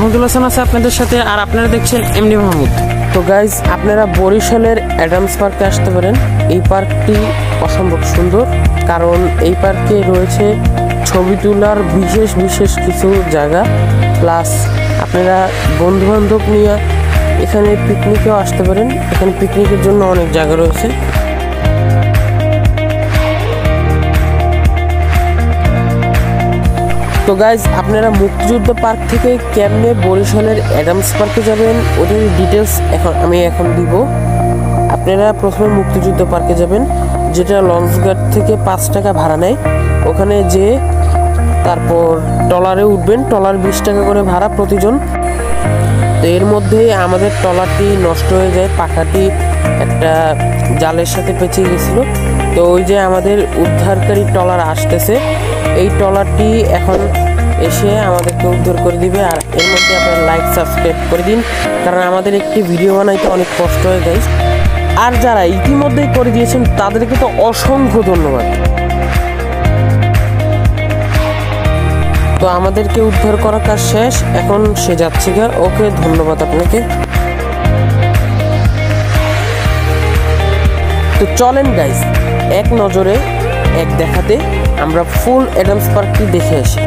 মাহমুদুল হাসান আছে আপনাদের সাথে, আর আপনারা দেখছেন এমডি মাহমুদ। তো গাইজ, আপনারা বরিশালের অ্যাডামস পার্কে আসতে পারেন। এই পার্কটি অসম্ভব সুন্দর, কারণ এই পার্কে রয়েছে ছবি তোলার বিশেষ বিশেষ কিছু জায়গা, প্লাস আপনারা বন্ধুবান্ধব নিয়ে এখানে পিকনিকেও আসতে পারেন। এখানে পিকনিকের জন্য অনেক জায়গা রয়েছে। তো গাইজ, আপনারা মুক্তিযুদ্ধ পার্ক থেকে কেমনে বরিশালের অ্যাডামস পার্কে যাবেন ওদের ডিটেলস আমি এখন দিব। আপনারা প্রথমে মুক্তিযুদ্ধ পার্কে যাবেন, যেটা লঞ্চঘাট থেকে 5 টাকা ভাড়া নেয়। ওখানে যেয়ে তারপর ট্রলারে উঠবেন, ট্রলার 20 টাকা করে ভাড়া প্রতিজন। তো এর মধ্যেই আমাদের ট্রলারটি নষ্ট হয়ে যায়, পাখাটি একটা জালের সাথে পেঁচিয়ে গেছিল। তো ওই যে আমাদের উদ্ধারকারী ট্রলার আসতেছে, এই ট্রলারটি এখন এসে আমাদেরকে উদ্ধার করে দিবে। আর এর মধ্যে আপনারা লাইক সাবস্ক্রাইব করে দিন, কারণ আমাদের একটি ভিডিও বানাইতে অনেক কষ্ট হয়ে যায়। আর যারা ইতিমধ্যেই করে দিয়েছেন তাদেরকে তো অসংখ্য ধন্যবাদ। তো আমাদেরকে উদ্ধার করার কাজ শেষ, এখন সে যাচ্ছে গা। ওকে, ধন্যবাদ আপনাকে। তো চলেন গাইস, এক নজরে এক দেখাতে আমরা ফুল অ্যাডামস পার্কটি দেখে আসি।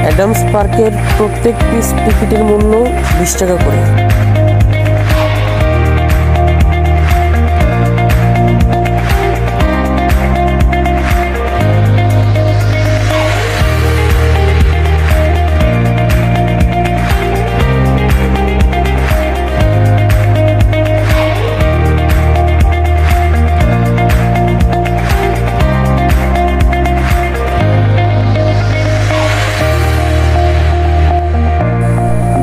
অ্যাডামস পার্কের প্রত্যেক পিস টিকিটের মূল্য 20 টাকা করে।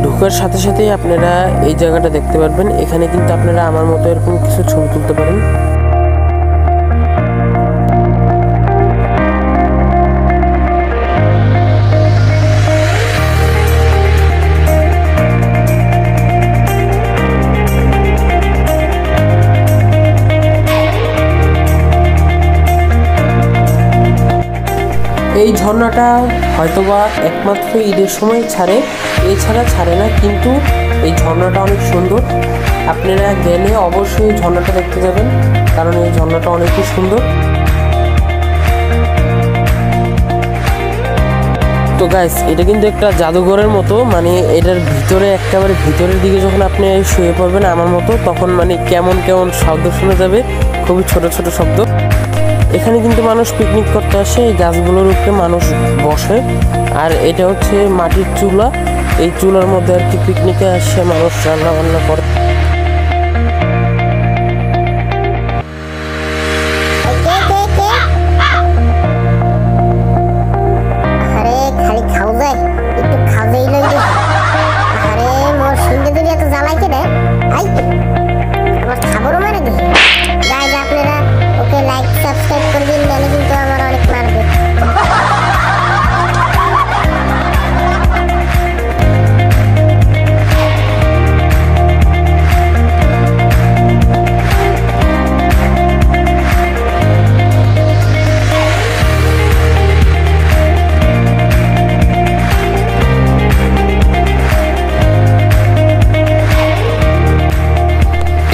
ঢোকার সাথে সাথেই আপনারা এই জায়গাটা দেখতে পারবেন। এখানে কিন্তু আপনারা আমার মতো এরকম কিছু ছবি তুলতে পারেন। এই ঝর্ণাটা হয়তোবা একমাত্র ঈদের সময় ছাড়ে, এছাড়া ছাড়ে না, কিন্তু এই ঝর্ণাটা অনেক সুন্দর। আপনারা গেলে অবশ্যই এই ঝর্ণাটা দেখতে যাবেন, কারণ এই ঝর্ণাটা অনেকই সুন্দর। তো গাইস, এটা কিন্তু একটা জাদুঘরের মতো, মানে এটার ভিতরে একেবারে ভিতরের দিকে যখন আপনি শুয়ে পড়বেন আমার মতো, তখন মানে কেমন কেমন শব্দ শোনা যাবে, খুবই ছোট ছোট শব্দ। এখানে কিন্তু মানুষ পিকনিক করতে আসে, এই গাছগুলোর উপরে মানুষ বসে। আর এটা হচ্ছে মাটির চুলা, এই চুলার মধ্যে আর কি পিকনিকে আসে মানুষ রান্না বান্না করে।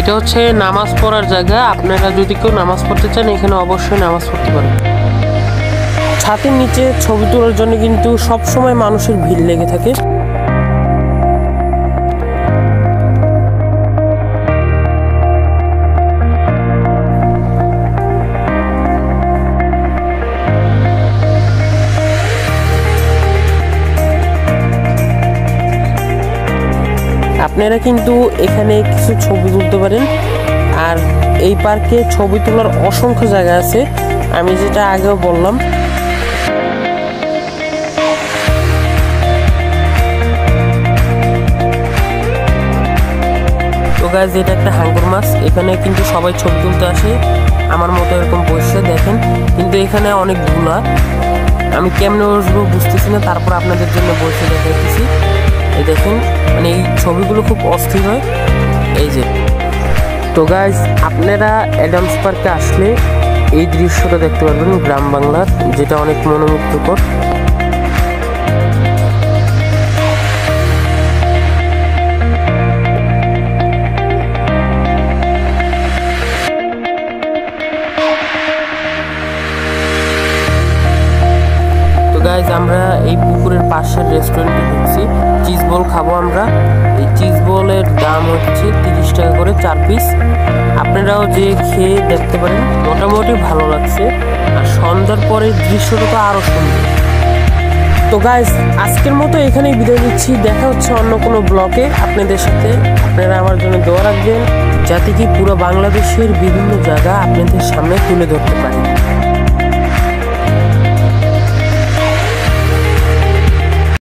এটা হচ্ছে নামাজ পড়ার জায়গা। আপনারা যদি কেউ নামাজ পড়তে চান এখানে অবশ্যই নামাজ পড়তে পারেন। ছাদের নিচে ছবি তোলার জন্য কিন্তু সব সময় মানুষের ভিড় লেগে থাকে। আপনারা কিন্তু এখানে কিছু ছবি তুলতে পারেন। আর এই পার্কে ছবি তোলার অসংখ্য জায়গা আছে, আমি যেটা আগেও বললাম। তো গাইস, এটা একটা হাঙ্গর মাছ। এখানে কিন্তু সবাই ছবি তুলতে আসে, আমার মতো এরকম বসে দেখেন, কিন্তু এখানে অনেক ধুলা, আমি কেমনে বসবো বুঝতেছি না, তারপর আপনাদের জন্য বসে দেখাইতেছি। এই দেখেন, মানে এই ছবিগুলো খুব অস্থির হয়। এই যে, তো গাইস, আপনারা অ্যাডামস পার্কে আসলে এই দৃশ্যটা দেখতে পারবেন গ্রাম বাংলার, যেটা অনেক মনোমুগ্ধকর। গাইজ, আমরা এই পুকুরের পাশের রেস্টুরেন্টে ঢুকছি, চিজ বল খাবো আমরা। এই চিজ বলের দাম হচ্ছে 30 টাকা করে 4 পিস। আপনারাও যে খেয়ে দেখতে পারেন, মোটামুটি ভালো লাগছে। আর সন্ধ্যার পরে দৃশ্যটা তো আরও সুন্দর। তো গাইজ, আজকের মতো এখানেই বিদায় নিচ্ছি। দেখা হচ্ছে অন্য কোনো ব্লগে আপনাদের সাথে। আপনারা আমার জন্য দোয়া রাখবেন, যাতে কি পুরো বাংলাদেশের বিভিন্ন জায়গা আপনাদের সামনে তুলে ধরতে পারি।